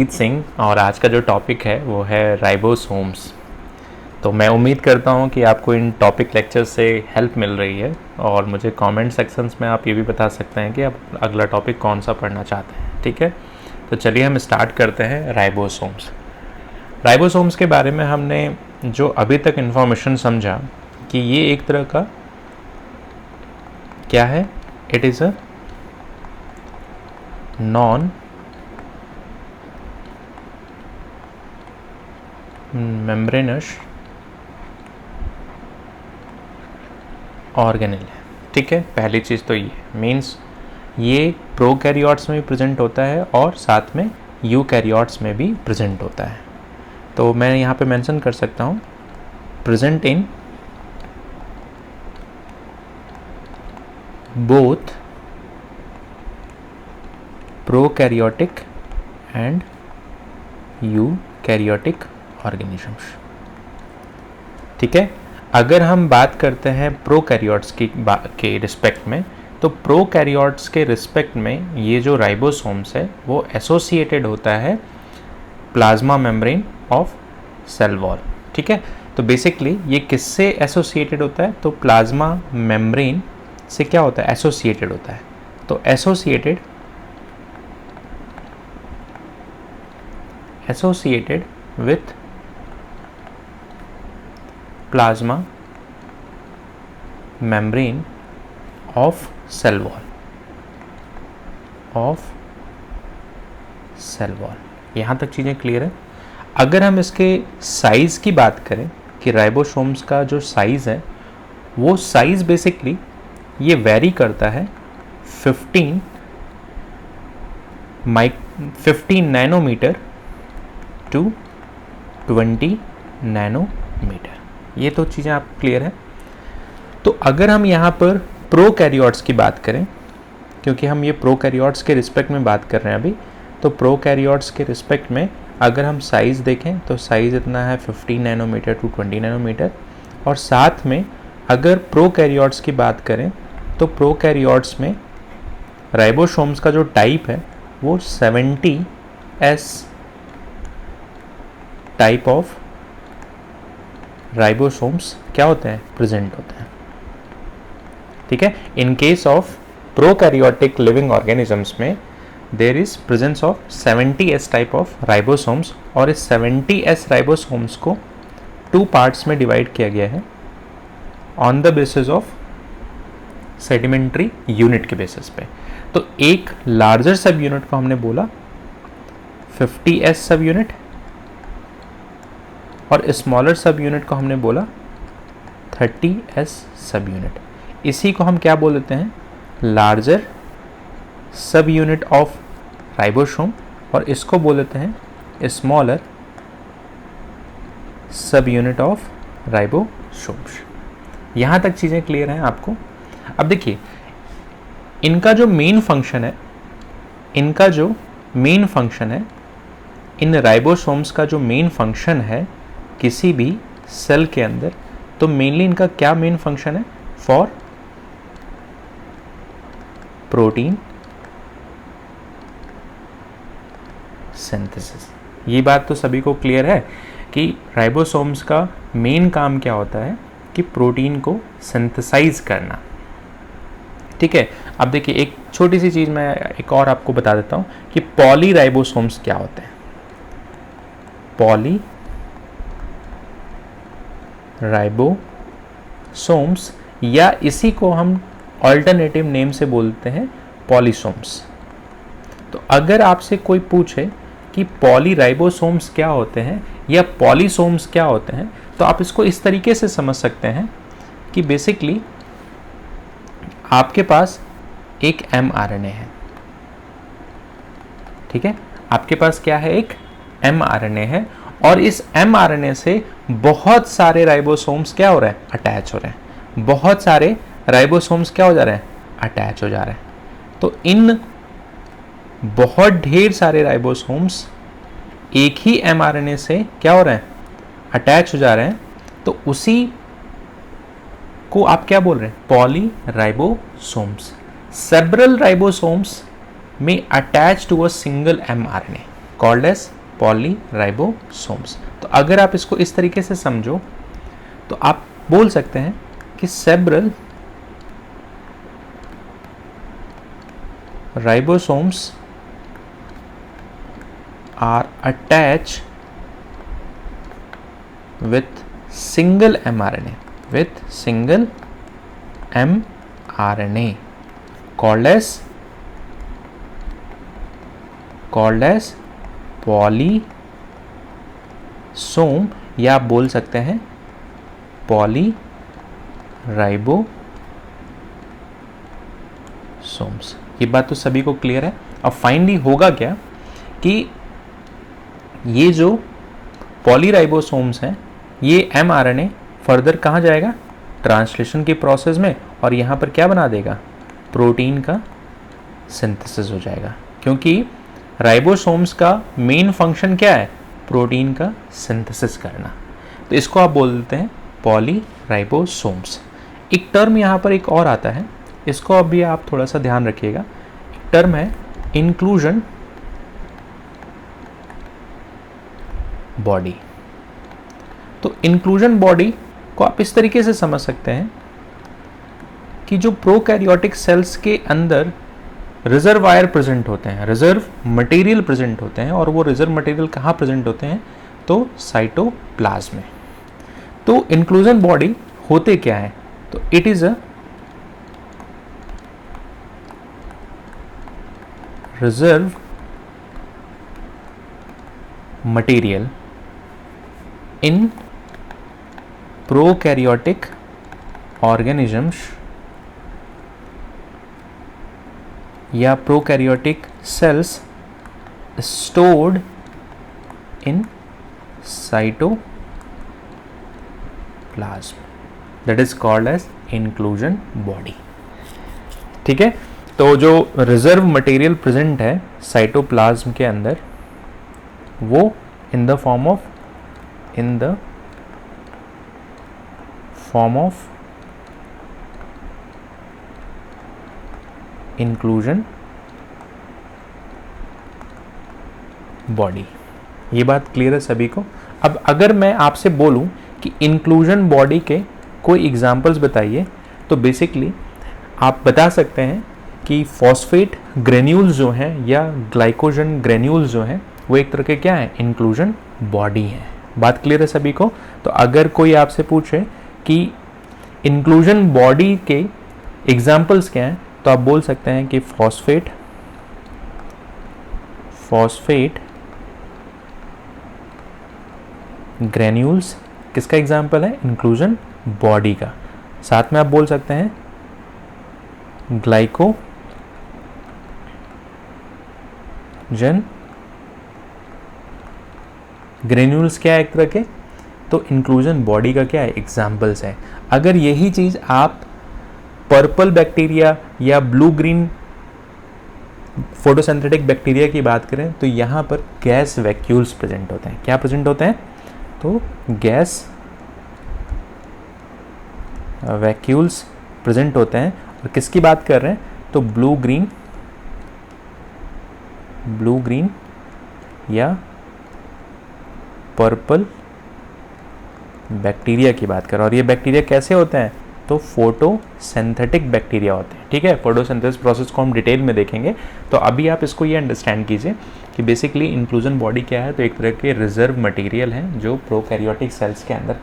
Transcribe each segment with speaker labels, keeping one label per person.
Speaker 1: जीत सिंह और आज का जो टॉपिक है वो है राइबोसोम्स। तो मैं उम्मीद करता हूँ कि आपको इन टॉपिक लेक्चर से हेल्प मिल रही है और मुझे कमेंट सेक्शंस में आप ये भी बता सकते हैं कि आप अगला टॉपिक कौन सा पढ़ना चाहते हैं। ठीक है, तो चलिए हम स्टार्ट करते हैं राइबोसोम्स। राइबोसोम्स के बारे में हमने जो अभी तक इन्फॉर्मेशन समझा कि ये एक तरह का क्या है, it is a non membranes organelle है। ठीक है, पहली चीज़ तो ये मीन्स ये प्रोकैरियोट्स में भी प्रेजेंट होता है और साथ में यूकैरियोट्स में भी प्रेजेंट होता है। तो मैं यहाँ पे मेंशन कर सकता हूँ present in both prokaryotic and eukaryotic organisms. ठीक है, अगर हम बात करते हैं प्रोकैरियोट्स के रिस्पेक्ट में, तो प्रोकैरियोट्स के रिस्पेक्ट में ये जो राइबोसोम्स है वो एसोसिएटेड होता है plasma membrane of cell wall. ठीक है, तो बेसिकली ये किससे एसोसिएटेड होता है, तो प्लाज्मा मेम्ब्रेन से क्या होता है, एसोसिएटेड होता है। तो associated with plasma membrane of cell wall. यहाँ तक चीज़ें क्लियर है। अगर हम इसके साइज़ की बात करें कि राइबोसोम्स का जो साइज़ है वो साइज़ बेसिकली ये वेरी करता है 15 नैनोमीटर टू 20 नैनोमीटर। ये तो चीज़ें आप क्लियर है। तो अगर हम यहाँ पर प्रोकैरियोट्स की बात करें, क्योंकि हम ये प्रोकैरियोट्स के रिस्पेक्ट में बात कर रहे हैं अभी, तो प्रोकैरियोट्स के रिस्पेक्ट में अगर हम साइज़ देखें तो साइज़ इतना है 15 नैनोमीटर टू 20 नैनोमीटर। और साथ में अगर प्रोकैरियोट्स की बात करें तो प्रोकैरियोट्स में राइबोसोम्स का जो टाइप है वो 70S टाइप ऑफ राइबोसोम्स क्या होते हैं, प्रेजेंट होते हैं। ठीक है, in case of prokaryotic living organisms में there is presence of 70S type of ribosomes, और इस 70S राइबोसोम्स को 2 पार्ट्स में डिवाइड किया गया है on the basis of sedimentary unit के बेसिस पे। तो एक लार्जर सब यूनिट को हमने बोला 50S सब यूनिट, और स्मॉलर सब यूनिट को हमने बोला 30S सब यूनिट। इसी को हम क्या बोल देते हैं, लार्जर सब यूनिट ऑफ राइबोसोम, और इसको बोल देते हैं स्मॉलर सब यूनिट ऑफ राइबोसोम्स। यहाँ तक चीज़ें क्लियर हैं आपको। अब देखिए इनका जो मेन फंक्शन है, इन राइबोसोम्स का जो मेन फंक्शन है किसी भी सेल के अंदर, तो मेनली इनका क्या मेन फंक्शन है, फॉर प्रोटीन सिंथेसिस। ये बात तो सभी को क्लियर है कि राइबोसोम्स का मेन काम क्या होता है कि प्रोटीन को सिंथेसाइज करना। ठीक है, अब देखिए एक छोटी सी चीज़ मैं एक और आपको बता देता हूँ कि पॉली राइबोसोम्स क्या होते हैं। पॉली राइबोसोम्स, या इसी को हम ऑल्टरनेटिव नेम से बोलते हैं पॉलीसोम्स। तो अगर आपसे कोई पूछे कि पॉली राइबोसोम्स क्या होते हैं या पॉलीसोम्स क्या होते हैं, तो आप इसको इस तरीके से समझ सकते हैं कि बेसिकली आपके पास एक mRNA है। ठीक है, आपके पास क्या है, एक mRNA है, और इस mRNA से बहुत सारे राइबोसोम्स क्या हो रहे हैं, अटैच हो रहे हैं। बहुत सारे राइबोसोम्स क्या हो जा रहे हैं, अटैच हो जा रहे हैं। तो इन बहुत ढेर सारे राइबोसोम्स एक ही mRNA से क्या हो रहे हैं, अटैच हो जा रहे हैं। तो उसी को आप क्या बोल रहे हैं, poly ribosomes. Several ribosomes may attach to a single mRNA। Called as polyribosomes. तो अगर आप इसको इस तरीके से समझो तो आप बोल सकते हैं कि several ribosomes are attached with single mRNA called as polysome, या आप बोल सकते हैं पॉलीराइबोसोम्स। ये बात तो सभी को क्लियर है। अब फाइनली होगा क्या कि ये जो पॉलीराइबोसोम्स हैं ये mRNA फर्दर कहाँ जाएगा, ट्रांसलेशन के प्रोसेस में, और यहाँ पर क्या बना देगा, प्रोटीन का सिंथेसिस हो जाएगा। क्योंकि राइबोसोम्स का मेन फंक्शन क्या है, प्रोटीन का सिंथेसिस करना। तो इसको आप बोल देते हैं पॉलीराइबोसोम्स। एक टर्म यहाँ पर एक और आता है, इसको अभी आप थोड़ा सा ध्यान रखिएगा। टर्म है इंक्लूजन बॉडी। तो इंक्लूजन बॉडी को आप इस तरीके से समझ सकते हैं कि जो प्रोकैरियोटिक सेल्स के अंदर रिजर्वायर प्रेजेंट होते हैं, रिजर्व मटेरियल प्रेजेंट होते हैं, और वो रिजर्व मटेरियल कहाँ प्रेजेंट होते हैं, तो साइटोप्लाज्म में। तो इंक्लूजन बॉडी होते क्या है, तो it is a reserve material in prokaryotic organisms या prokaryotic cells stored in cytoplasm, that is called as inclusion body। ठीक है, तो जो रिजर्व मटेरियल प्रेजेंट है साइटोप्लाज्म के अंदर वो in the form of inclusion body. ये बात क्लियर है सभी को। अब अगर मैं आपसे बोलूं कि इंक्लूजन बॉडी के कोई एग्जांपल्स बताइए, तो बेसिकली आप बता सकते हैं कि फॉस्फेट ग्रेन्यूल्स जो हैं या ग्लाइकोजन ग्रेन्यूल्स जो हैं वो एक तरह के क्या है, इंक्लूजन बॉडी है। बात क्लियर है सभी को। तो अगर कोई आपसे पूछे कि इंक्लूजन बॉडी के एग्जाम्पल्स क्या हैं, तो आप बोल सकते हैं कि फॉस्फेट ग्रेन्यूल्स किसका एग्जाम्पल है, इंक्लूजन बॉडी का। साथ में आप बोल सकते हैं ग्लाइकोजन ग्रेन्यूल्स क्या है एक तरह के, तो इंक्लूजन बॉडी का क्या है, एग्जाम्पल्स है। अगर यही चीज़ आप पर्पल बैक्टीरिया या ब्लू ग्रीन फोटोसिंथेटिक बैक्टीरिया की बात करें, तो यहाँ पर गैस वैक्यूल्स प्रेजेंट होते हैं। क्या प्रेजेंट होते हैं, तो गैस वैक्यूल्स प्रेजेंट होते हैं। और किसकी बात कर रहे हैं, तो ब्लू ग्रीन या पर्पल बैक्टीरिया की बात करें। और ये बैक्टीरिया कैसे होते हैं, तो फोटोसिंथेटिक बैक्टीरिया होते हैं। ठीक है, फोटोसिंथेसिस प्रोसेस को हम डिटेल में देखेंगे। तो अभी आप इसको ये अंडरस्टैंड कीजिए कि बेसिकली इंक्लूजन बॉडी क्या है, तो एक तरह के रिजर्व मटेरियल हैं जो प्रोकैरियोटिक सेल्स के अंदर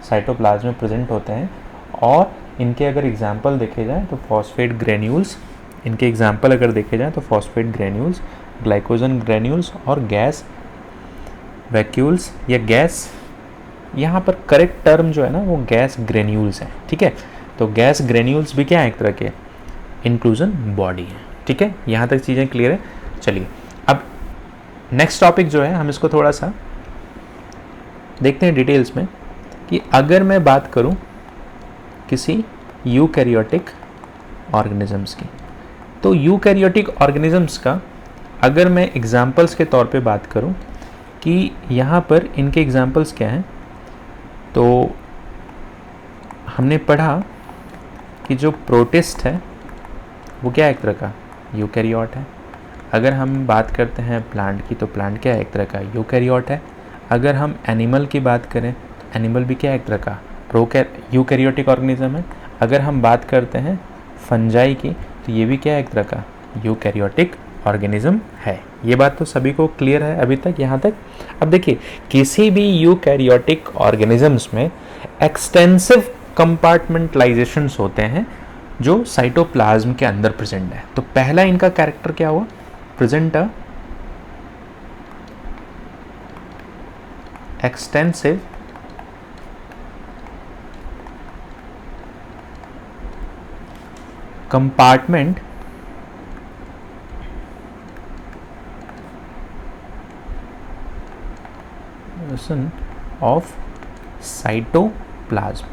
Speaker 1: साइटोप्लाज्म में प्रेजेंट होते हैं। और इनके अगर एग्जाम्पल देखे जाए तो फॉस्फेट ग्रेन्यूल्स, इनके एग्जाम्पल अगर देखे जाए तो फॉस्फेट ग्रेन्यूल्स, ग्लाइकोजन ग्रेन्यूल्स और गैस वैक्यूल्स या गैस, यहाँ पर करेक्ट टर्म जो है ना वो गैस ग्रेन्यूल्स है। ठीक है, तो गैस ग्रेन्यूल्स भी क्या है, एक तरह के इंक्लूजन बॉडी है। ठीक है, यहाँ तक चीज़ें क्लियर है। चलिए अब नेक्स्ट टॉपिक जो है हम इसको थोड़ा सा देखते हैं डिटेल्स में कि अगर मैं बात करूँ किसी यूकैरियोटिक ऑर्गेनिजम्स की, तो यूकैरियोटिक ऑर्गेनिजम्स का अगर मैं एग्जाम्पल्स के तौर पे बात करूँ कि यहाँ पर इनके एग्जाम्पल्स क्या हैं, तो हमने पढ़ा कि जो प्रोटिस्ट है वो क्या है, एक तरह का यूकैरियोट है। अगर हम बात करते हैं प्लांट की, तो प्लांट क्या है, एक तरह का यूकैरियोट है। अगर हम एनिमल की बात करें तो एनिमल भी क्या है, एक तरह का यूकैरियोटिक ऑर्गेनिज्म है। अगर हम बात करते हैं फंजाई की, तो ये भी क्या है, एक तरह का यूकैरियोटिक ऑर्गेनिज्म है। ये बात तो सभी को क्लियर है अभी तक, यहाँ तक। अब देखिए, किसी भी यूकैरियोटिक ऑर्गेनिजम्स में एक्सटेंसिव कंपार्टमेंटलाइजेशंस होते हैं जो साइटोप्लाज्म के अंदर प्रेजेंट है। तो पहला इनका कैरेक्टर क्या हुआ, present a extensive compartment of cytoplasm.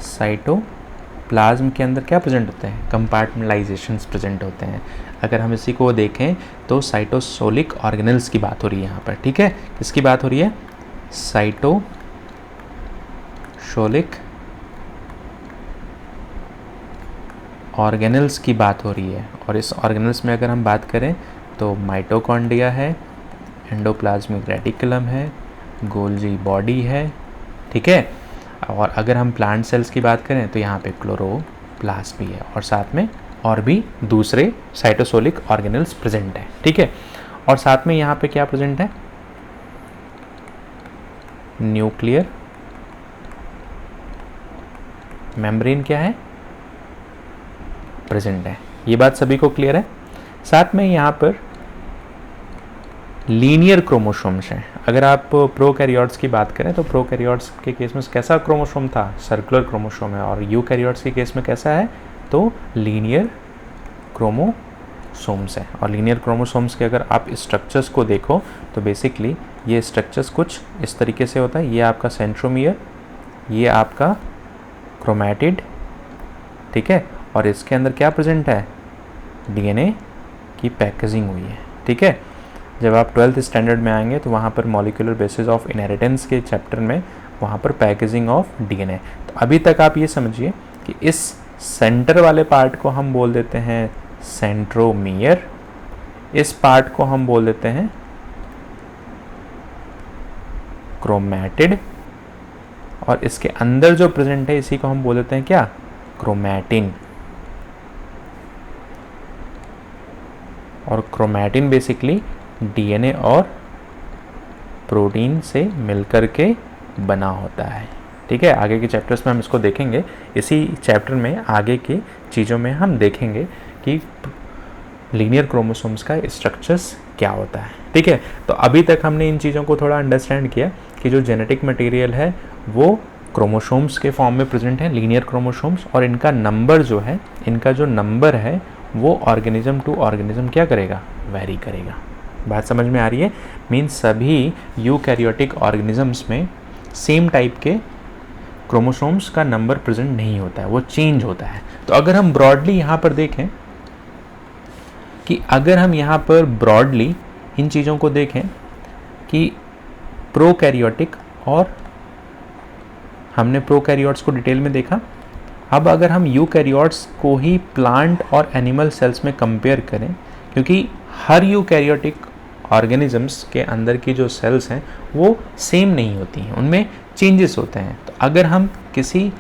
Speaker 1: Cytoplasm के अंदर क्या प्रेजेंट होते हैं, कंपार्टमेंटलाइजेशंस प्रेजेंट होते हैं। अगर हम इसी को देखें तो साइटोसोलिक ऑर्गेनेल्स की बात हो रही है यहाँ पर, ठीक है। किसकी बात हो रही है, साइटोसोलिक ऑर्गेनेल्स की बात हो रही है। और इस ऑर्गेनेल्स में अगर हम बात करें तो माइटोकॉन्ड्रिया है, एंडोप्लाज्मिक रेटिकुलम है, गोल्जी बॉडी है, ठीक है। और अगर हम प्लांट सेल्स की बात करें तो यहाँ पे क्लोरोप्लास्ट भी है, और साथ में और भी दूसरे साइटोसोलिक ऑर्गेनेल्स प्रेजेंट है, ठीक है। और साथ में यहाँ पे क्या प्रेजेंट है, न्यूक्लियर मेम्ब्रेन क्या है, प्रेजेंट है। ये बात सभी को क्लियर है। साथ में यहाँ पर लीनियर क्रोमोसोम्स हैं। अगर आप प्रोकैरियोट्स की बात करें तो प्रोकैरियोट्स के केस में कैसा क्रोमोसोम था, सर्कुलर क्रोमोसोम है। और यूकैरियोट्स के केस में कैसा है, तो लीनियर क्रोमोसोम्स है। और लीनियर क्रोमोसोम्स के अगर आप स्ट्रक्चर्स को देखो तो बेसिकली ये स्ट्रक्चर्स कुछ इस तरीके से होता है। ये आपका सेंट्रोमियर, ये आपका क्रोमैटिड, ठीक है। और इसके अंदर क्या प्रेजेंट है, डीएनए की पैकेजिंग हुई है, ठीक है। जब आप 12th स्टैंडर्ड में आएंगे तो वहाँ पर मॉलिक्यूलर बेसिस ऑफ इनहेरिटेंस के चैप्टर में वहाँ पर पैकेजिंग ऑफ डीएनए। तो अभी तक आप ये समझिए कि इस सेंटर वाले पार्ट को हम बोल देते हैं सेंट्रोमियर, इस पार्ट को हम बोल देते हैं क्रोमैटिड, और इसके अंदर जो प्रेजेंट है इसी को हम बोल देते हैं क्या, क्रोमैटिन। और क्रोमैटिन बेसिकली डीएनए और प्रोटीन से मिलकर के बना होता है, ठीक है। आगे के चैप्टर्स में हम इसको देखेंगे। इसी चैप्टर में आगे की चीज़ों में हम देखेंगे कि लीनियर क्रोमोसोम्स का स्ट्रक्चर्स क्या होता है, ठीक है। तो अभी तक हमने इन चीज़ों को थोड़ा अंडरस्टैंड किया कि जो जेनेटिक मटेरियल है वो क्रोमोसोम्स के फॉर्म में प्रेजेंट है, लीनियर क्रोमोसोम्स, और इनका नंबर जो है, इनका जो नंबर है वो ऑर्गेनिज्म टू ऑर्गेनिज्म क्या करेगा, वेरी करेगा। बात समझ में आ रही है। मीन्स सभी यूकैरियोटिक ऑर्गेनिजम्स में सेम टाइप के क्रोमोसोम्स का नंबर प्रेजेंट नहीं होता है, वो चेंज होता है। तो अगर हम ब्रॉडली यहाँ पर देखें कि अगर हम यहाँ पर ब्रॉडली इन चीज़ों को देखें कि प्रोकैरियोटिक, और हमने प्रोकैरियोट्स को डिटेल में देखा। अब अगर हम यूकैरियोट्स को ही प्लांट और एनिमल सेल्स में कंपेयर करें, क्योंकि हर यूकैरियोटिक ऑर्गेनिजम्स के अंदर की जो सेल्स हैं वो सेम नहीं होती हैं, उनमें चेंजेस होते हैं। तो अगर हम किसी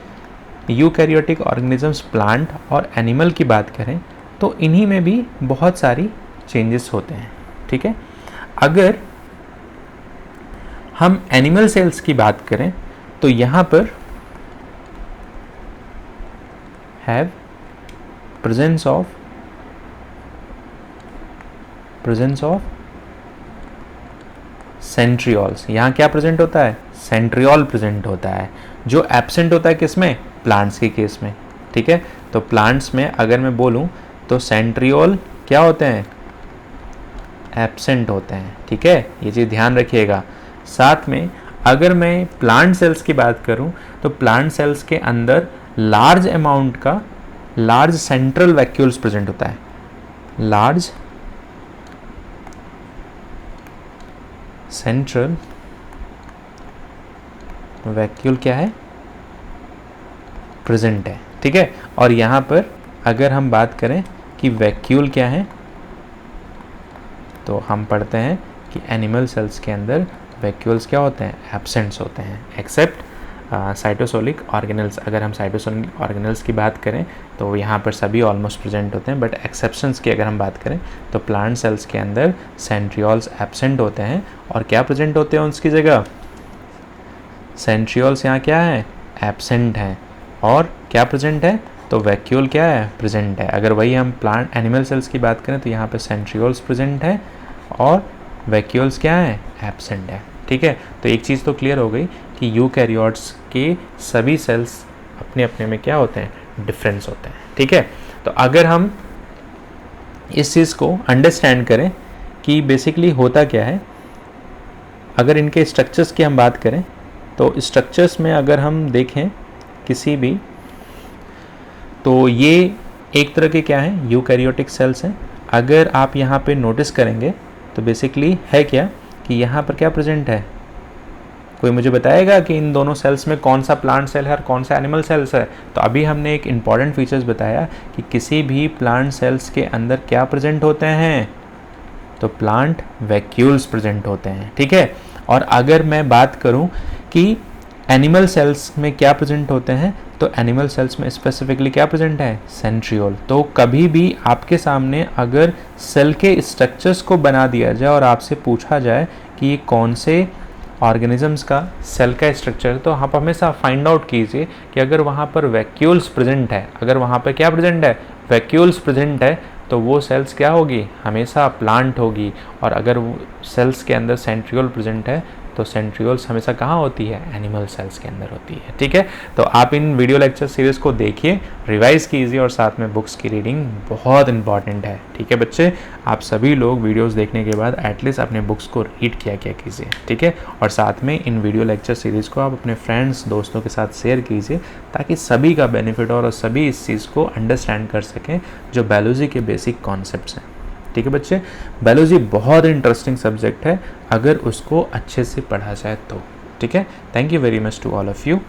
Speaker 1: यूकैरियोटिक ऑर्गेनिजम्स, प्लांट और एनिमल की बात करें तो इन्हीं में भी बहुत सारी चेंजेस होते हैं, ठीक है। अगर हम एनिमल सेल्स की बात करें तो यहाँ पर हैव प्रेजेंस ऑफ सेंट्रियोल्स। यहाँ क्या प्रेजेंट होता है, सेंट्रियोल प्रेजेंट होता है, जो एब्सेंट होता है किसमें, प्लांट्स के केस में, ठीक है। तो प्लांट्स में अगर मैं बोलूँ तो सेंट्रियोल क्या होते हैं, एब्सेंट होते हैं, ठीक है। ये चीज़ ध्यान रखिएगा। साथ में अगर मैं प्लांट सेल्स की बात करूं तो प्लांट सेल्स के अंदर लार्ज अमाउंट का लार्ज सेंट्रल वैक्यूल्स प्रेजेंट होता है। लार्ज सेंट्रल वैक्यूल क्या है, प्रेजेंट है, ठीक है। और यहाँ पर अगर हम बात करें कि वैक्यूल क्या है, तो हम पढ़ते हैं कि एनिमल सेल्स के अंदर वैक्यूल्स क्या होते हैं, एब्सेंट्स होते हैं, एक्सेप्ट साइटोसोलिक ऑर्गेनल्स। अगर हम साइटोसोलिक ऑर्गेनल्स की बात करें तो यहाँ पर सभी ऑलमोस्ट प्रेजेंट होते हैं, बट एक्सेप्शंस की अगर हम बात करें तो प्लांट सेल्स के अंदर सेंट्रियोल्स एब्सेंट होते हैं और क्या प्रेजेंट होते हैं उसकी जगह, सेंट्रियोल्स यहाँ क्या है, एब्सेंट हैं, और क्या प्रेजेंट है, तो वैक्यूल क्या है, प्रेजेंट है। अगर वही हम प्लांट एनिमल सेल्स की बात करें तो यहाँ पे सेंट्रियोल्स प्रेजेंट है और वैक्यूल्स क्या है, एब्सेंट है। ठीक है, तो एक चीज़ तो क्लियर हो गई कि यूकैरियोट्स के सभी सेल्स अपने अपने में क्या होते हैं, डिफरेंस होते हैं। ठीक है, तो अगर हम इस चीज़ को अंडरस्टैंड करें कि बेसिकली होता क्या है, अगर इनके स्ट्रक्चर्स की हम बात करें तो स्ट्रक्चर्स में अगर हम देखें किसी भी, तो ये एक तरह के क्या हैं, यूकैरियोटिक सेल्स हैं। अगर आप यहाँ पे नोटिस करेंगे तो बेसिकली है क्या कि यहाँ पर क्या प्रेजेंट है, कोई मुझे बताएगा कि इन दोनों सेल्स में कौन सा प्लांट सेल है और कौन सा एनिमल सेल्स है। तो अभी हमने एक इम्पॉर्टेंट फीचर्स बताया कि किसी भी प्लांट सेल्स के अंदर क्या प्रेजेंट होते हैं, तो प्लांट वैक्यूल्स प्रेजेंट होते हैं। ठीक है, और अगर मैं बात करूं कि एनिमल सेल्स में क्या प्रेजेंट होते हैं, तो एनिमल सेल्स में स्पेसिफिकली क्या प्रेजेंट है, सेंट्रियोल। तो कभी भी आपके सामने अगर सेल के स्ट्रक्चर्स को बना दिया जाए और आपसे पूछा जाए कि ये कौन से ऑर्गेनिजम्स का सेल का स्ट्रक्चर है, तो आप हमेशा फाइंड आउट कीजिए कि अगर वहाँ पर वैक्यूल्स प्रेजेंट है, अगर वहाँ पर क्या प्रेजेंट है, वैक्यूल्स प्रेजेंट है, तो वो सेल्स क्या होगी, हमेशा प्लांट होगी। और अगर वो सेल्स के अंदर सेंट्रियोल प्रेजेंट है तो सेंट्रियोल्स हमेशा कहाँ होती है, एनिमल सेल्स के अंदर होती है। ठीक है, तो आप इन वीडियो लेक्चर सीरीज़ को देखिए, रिवाइज कीजिए और साथ में बुक्स की रीडिंग बहुत इंपॉर्टेंट है। ठीक है बच्चे, आप सभी लोग वीडियोस देखने के बाद एटलीस्ट अपने बुक्स को रीड किया कीजिए। ठीक है, और साथ में इन वीडियो लेक्चर सीरीज़ को आप अपने फ्रेंड्स दोस्तों के साथ शेयर कीजिए ताकि सभी का बेनिफिट और सभी इस चीज़ को अंडरस्टैंड कर सकें जो बायोलॉजी के बेसिक कॉन्सेप्ट्स हैं। ठीक है बच्चे, बायोलॉजी बहुत इंटरेस्टिंग सब्जेक्ट है अगर उसको अच्छे से पढ़ा जाए तो। ठीक है, thank you very much to all of you.